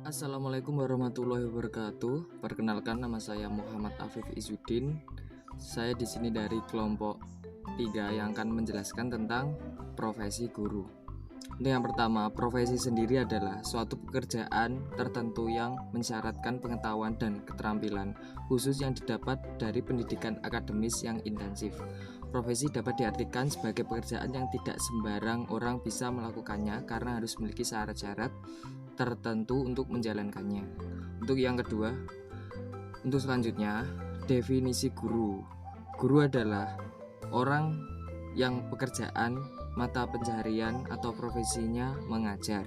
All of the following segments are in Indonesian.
Assalamualaikum warahmatullahi wabarakatuh. Perkenalkan, nama saya Muhammad Afif Izzuddin. Saya di sini dari kelompok 3 yang akan menjelaskan tentang profesi guru. Untuk yang pertama, profesi sendiri adalah suatu pekerjaan tertentu yang mensyaratkan pengetahuan dan keterampilan khusus yang didapat dari pendidikan akademis yang intensif. Profesi dapat diartikan sebagai pekerjaan yang tidak sembarang orang bisa melakukannya karena harus memiliki syarat-syarat tertentu untuk menjalankannya. Untuk yang kedua, untuk selanjutnya, definisi guru. Guru adalah orang yang pekerjaan, mata pencaharian atau profesinya mengajar.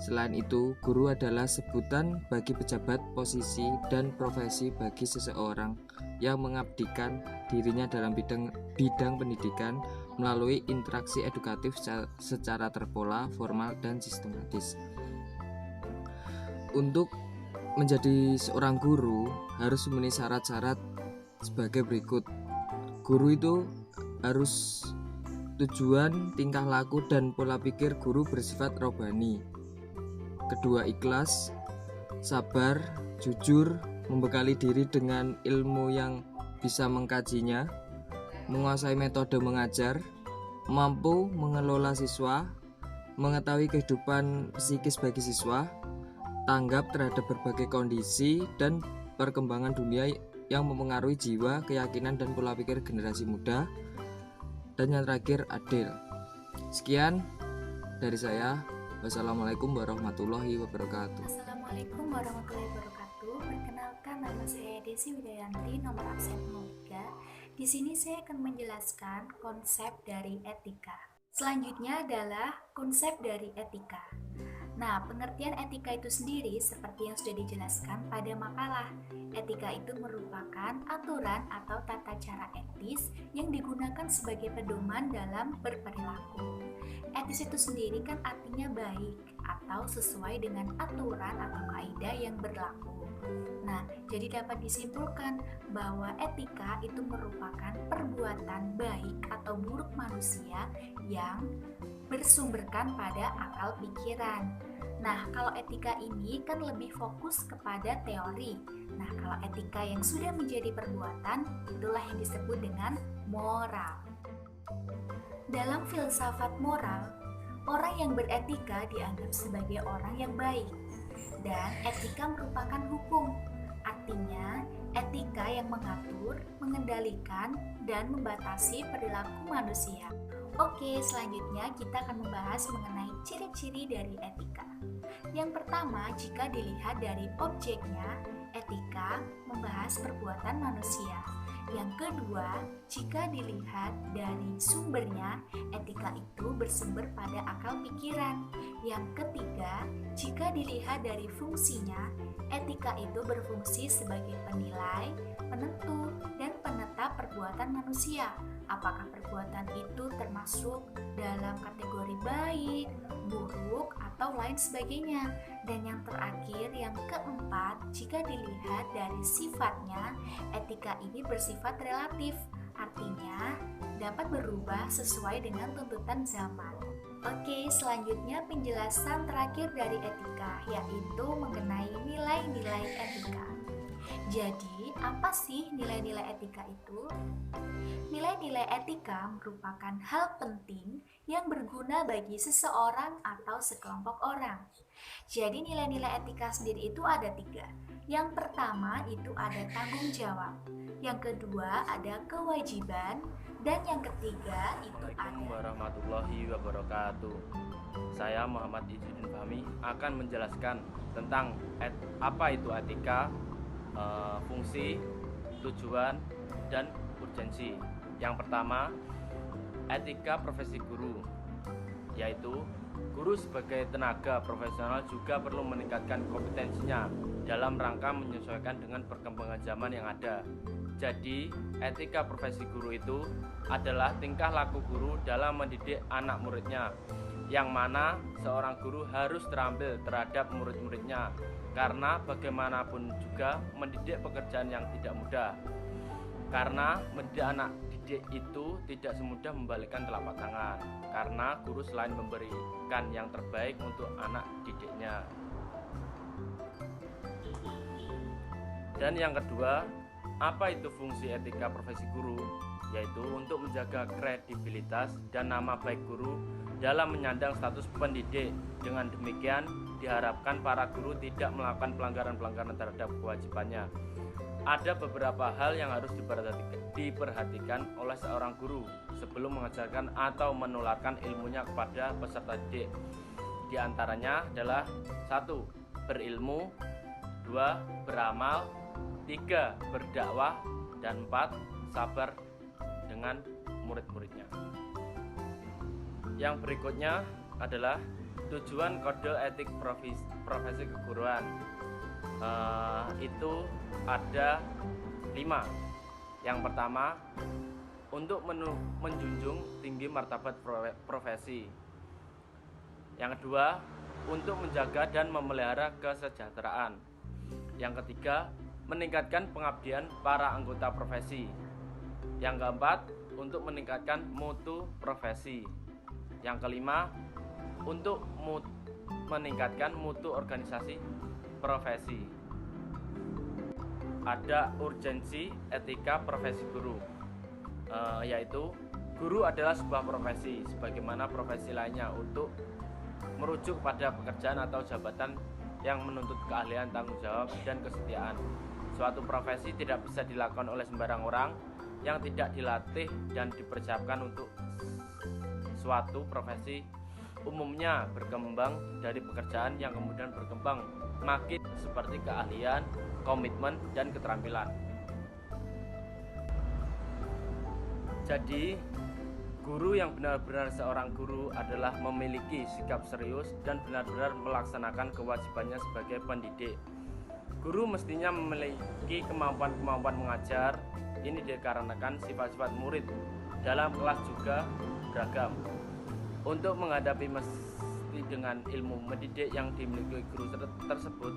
Selain itu, guru adalah sebutan bagi pejabat, posisi, dan profesi bagi seseorang yang mengabdikan dirinya dalam bidang pendidikan melalui interaksi edukatif secara terpola, formal, dan sistematis. Untuk menjadi seorang guru harus memenuhi syarat-syarat sebagai berikut. Guru itu harus tujuan, tingkah laku, dan pola pikir guru bersifat rohani. Kedua, ikhlas, sabar, jujur, membekali diri dengan ilmu yang bisa mengkajinya, menguasai metode mengajar, mampu mengelola siswa, mengetahui kehidupan psikis bagi siswa, tanggap terhadap berbagai kondisi dan perkembangan dunia yang mempengaruhi jiwa, keyakinan, dan pola pikir generasi muda. Dan yang terakhir, adil. Sekian dari saya. Wassalamualaikum warahmatullahi wabarakatuh. Assalamualaikum warahmatullahi wabarakatuh. Perkenalkan, nama saya Desi Widayanti, nomor absen 03. Di sini saya akan menjelaskan konsep dari etika. Selanjutnya adalah konsep dari etika. Nah, pengertian etika itu sendiri seperti yang sudah dijelaskan pada makalah. Etika itu merupakan aturan atau tata cara etis yang digunakan sebagai pedoman dalam berperilaku. Etis itu sendiri kan artinya baik atau sesuai dengan aturan atau kaidah yang berlaku. Nah, jadi dapat disimpulkan bahwa etika itu merupakan perbuatan baik atau buruk manusia yang bersumberkan pada akal pikiran. Nah, kalau etika ini kan lebih fokus kepada teori. Nah, kalau etika yang sudah menjadi perbuatan, itulah yang disebut dengan moral. Dalam filsafat moral, orang yang beretika dianggap sebagai orang yang baik. Dan etika merupakan hukum. Artinya, etika yang mengatur, mengendalikan, dan membatasi perilaku manusia. Oke, selanjutnya kita akan membahas mengenai ciri-ciri dari etika. Yang pertama, jika dilihat dari objeknya, etika membahas perbuatan manusia. Yang kedua, jika dilihat dari sumbernya, etika itu bersumber pada akal pikiran. Yang ketiga, jika dilihat dari fungsinya, etika itu berfungsi sebagai penilai, penentu, dan penetap perbuatan manusia. Apakah perbuatan itu termasuk dalam kategori baik, buruk, atau lain sebagainya. Dan yang terakhir, yang keempat, jika dilihat dari sifatnya, etika ini bersifat relatif. Artinya, dapat berubah sesuai dengan tuntutan zaman. Oke, selanjutnya penjelasan terakhir dari etika, yaitu mengenai nilai-nilai etika. Jadi, apa sih nilai-nilai etika itu? Nilai-nilai etika merupakan hal penting yang berguna bagi seseorang atau sekelompok orang. Jadi nilai-nilai etika sendiri itu ada 3. Yang pertama itu ada tanggung jawab, yang kedua ada kewajiban, dan yang ketiga itu Assalamualaikum warahmatullahi wabarakatuh. Saya Muhammad Izzuddin Fahmi akan menjelaskan tentang apa itu etika, fungsi, tujuan, dan urgensi. Yang pertama, etika profesi guru, yaitu guru sebagai tenaga profesional juga perlu meningkatkan kompetensinya dalam rangka menyesuaikan dengan perkembangan zaman yang ada. Jadi, etika profesi guru itu adalah tingkah laku guru dalam mendidik anak muridnya, yang mana seorang guru harus terampil terhadap murid-muridnya, karena bagaimanapun juga mendidik pekerjaan yang tidak mudah. Karena mendidik anak didik itu tidak semudah membalikkan telapak tangan, karena guru selain memberikan yang terbaik untuk anak didiknya. Dan yang kedua, apa itu fungsi etika profesi guru? Yaitu untuk menjaga kredibilitas dan nama baik guru dalam menyandang status pendidik. Dengan demikian, diharapkan para guru tidak melakukan pelanggaran-pelanggaran terhadap kewajibannya. Ada beberapa hal yang harus diperhatikan oleh seorang guru sebelum mengajarkan atau menularkan ilmunya kepada peserta didik. Di antaranya adalah 1. Berilmu, 2. Beramal, 3. Berdakwah, dan 4. Sabar dengan murid-muridnya. Yang berikutnya adalah tujuan kode etik profesi keguruan. Itu ada 5. Yang pertama, untuk menjunjung tinggi martabat profesi. Yang kedua, untuk menjaga dan memelihara kesejahteraan. Yang ketiga, meningkatkan pengabdian para anggota profesi. Yang keempat, untuk meningkatkan mutu profesi. Yang kelima, untuk meningkatkan mutu organisasi profesi. Ada urgensi etika profesi guru, yaitu guru adalah sebuah profesi sebagaimana profesi lainnya untuk merujuk pada pekerjaan atau jabatan yang menuntut keahlian, tanggung jawab, dan kesetiaan. Suatu profesi tidak bisa dilakukan oleh sembarang orang yang tidak dilatih dan dipersiapkan untuk suatu profesi. Umumnya berkembang dari pekerjaan yang kemudian berkembang makin seperti keahlian, komitmen, dan keterampilan. Jadi, guru yang benar-benar seorang guru adalah memiliki sikap serius dan benar-benar melaksanakan kewajibannya sebagai pendidik. Guru mestinya memiliki kemampuan-kemampuan mengajar. Ini dikarenakan sifat-sifat murid dalam kelas juga beragam. Untuk menghadapi mesti dengan ilmu mendidik yang dimiliki guru tersebut,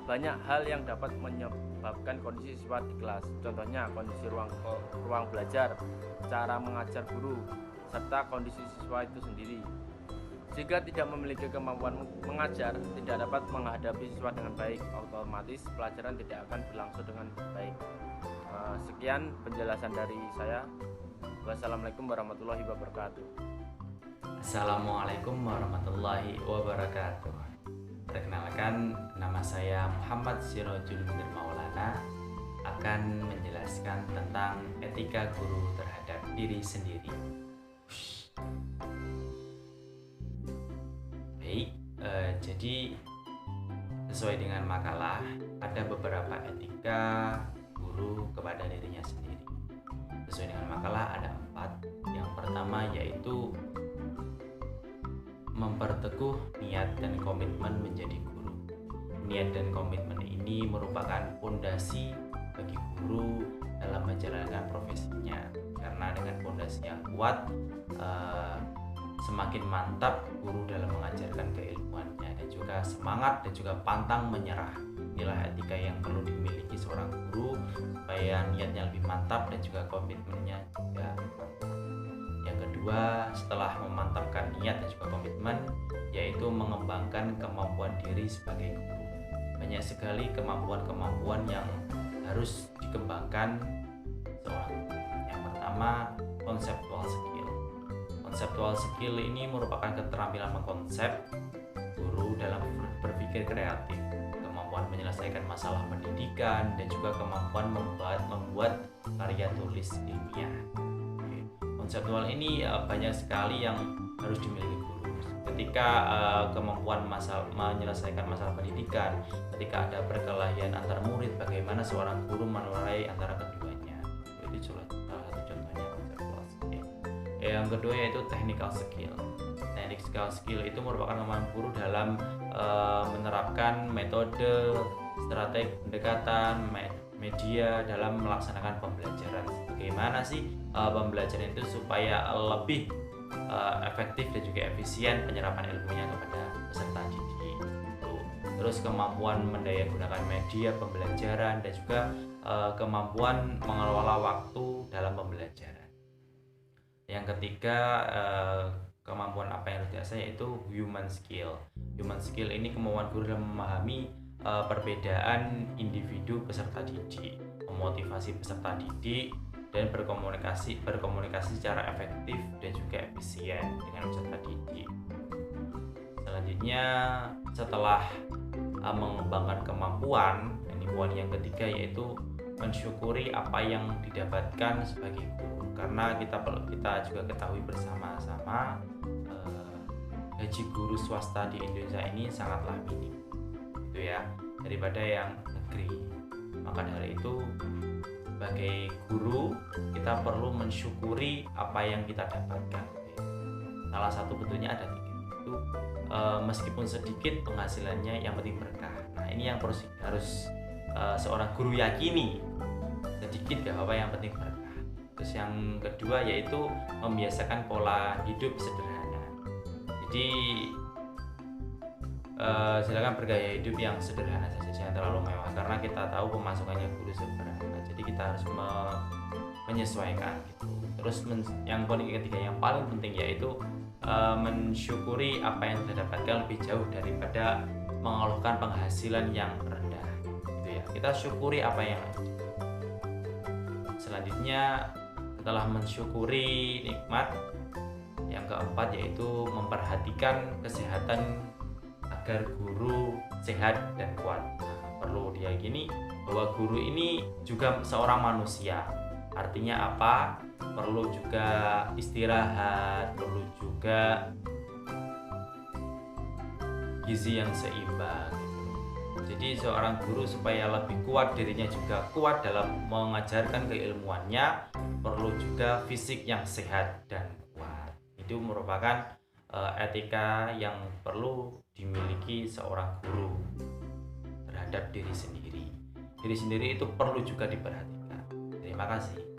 banyak hal yang dapat menyebabkan kondisi siswa di kelas. Contohnya kondisi ruang belajar, cara mengajar guru, serta kondisi siswa itu sendiri. Jika tidak memiliki kemampuan mengajar, tidak dapat menghadapi siswa dengan baik, otomatis pelajaran tidak akan berlangsung dengan baik. Sekian penjelasan dari saya. Wassalamualaikum warahmatullahi wabarakatuh. Assalamualaikum warahmatullahi wabarakatuh. Perkenalkan, nama saya Muhammad Sirojul Munir Maulana, akan menjelaskan tentang etika guru terhadap diri sendiri. Baik, jadi sesuai dengan makalah, ada beberapa etika guru kepada dirinya sendiri. Sesuai dengan makalah ada 4. Yang pertama yaitu memperteguh niat dan komitmen menjadi guru. Niat dan komitmen ini merupakan fondasi bagi guru dalam menjalankan profesinya, karena dengan fondasi yang kuat semakin mantap guru dalam mengajarkan keilmuannya, dan juga semangat dan juga pantang menyerah. Inilah etika yang perlu dimiliki seorang guru supaya niatnya lebih mantap dan juga komitmennya juga mantap. Yang kedua, setelah memantapkan niat dan juga komitmen, yaitu mengembangkan kemampuan diri sebagai guru. Banyak sekali kemampuan-kemampuan yang harus dikembangkan seorang guru. Yang pertama, conceptual skill. Conceptual skill ini merupakan keterampilan mengkonsep guru dalam berpikir kreatif, kemampuan menyelesaikan masalah pendidikan, dan juga kemampuan membuat karya tulis ilmiah. Konseptual ini banyak sekali yang harus dimiliki guru. Ketika kemampuan menyelesaikan masalah pendidikan, ketika ada perkelahian antar murid, bagaimana seorang guru menurai antara keduanya. Itu salah satu contohnya konseptual skill. Yang kedua yaitu technical skill. Technical skill itu merupakan kemampuan guru dalam menerapkan metode, strategi pendekatan, media dalam melaksanakan pembelajaran. Bagaimana sih pembelajaran itu supaya lebih efektif dan juga efisien penyerapan ilmunya kepada peserta didik. Terus kemampuan mendayagunakan media pembelajaran dan juga kemampuan mengelola waktu dalam pembelajaran. Yang ketiga, kemampuan apa yang harus diasah yaitu human skill. Human skill ini kemampuan guru dalam memahami perbedaan individu peserta didik, memotivasi peserta didik, dan berkomunikasi secara efektif dan juga efisien dengan peserta didik. Selanjutnya, setelah mengembangkan kemampuan, ini poin yang ketiga yaitu mensyukuri apa yang didapatkan sebagai guru, karena kita juga ketahui bersama-sama gaji guru swasta di Indonesia ini sangatlah minim, gitu ya, daripada yang negeri. Maka dari itu, sebagai guru kita perlu mensyukuri apa yang kita dapatkan. Salah satu bentuknya ada 3, itu meskipun sedikit penghasilannya yang penting berkah. Nah, ini yang harus seorang guru yakini, sedikit gak apa-apa, yang penting berkah. Terus yang kedua yaitu membiasakan pola hidup sederhana. Jadi silakan bergaya hidup yang sederhana saja, jangan terlalu mewah, karena kita tahu pemasukannya guru seberapa. Jadi kita harus menyesuaikan gitu. Terus yang poin ketiga yang paling penting yaitu mensyukuri apa yang kita dapatkan lebih jauh daripada mengeluhkan penghasilan yang rendah, gitu ya. Kita syukuri apa yang ada. Selanjutnya, setelah mensyukuri nikmat, yang keempat yaitu memperhatikan kesehatan agar guru sehat dan kuat. Nah, perlu diyakini bahwa guru ini juga seorang manusia. Artinya apa? Perlu juga istirahat, perlu juga gizi yang seimbang. Jadi seorang guru supaya lebih kuat, dirinya juga kuat dalam mengajarkan keilmuannya, perlu juga fisik yang sehat dan kuat. Itu merupakan etika yang perlu dimiliki seorang guru terhadap diri sendiri. Diri sendiri itu perlu juga diperhatikan. Terima kasih.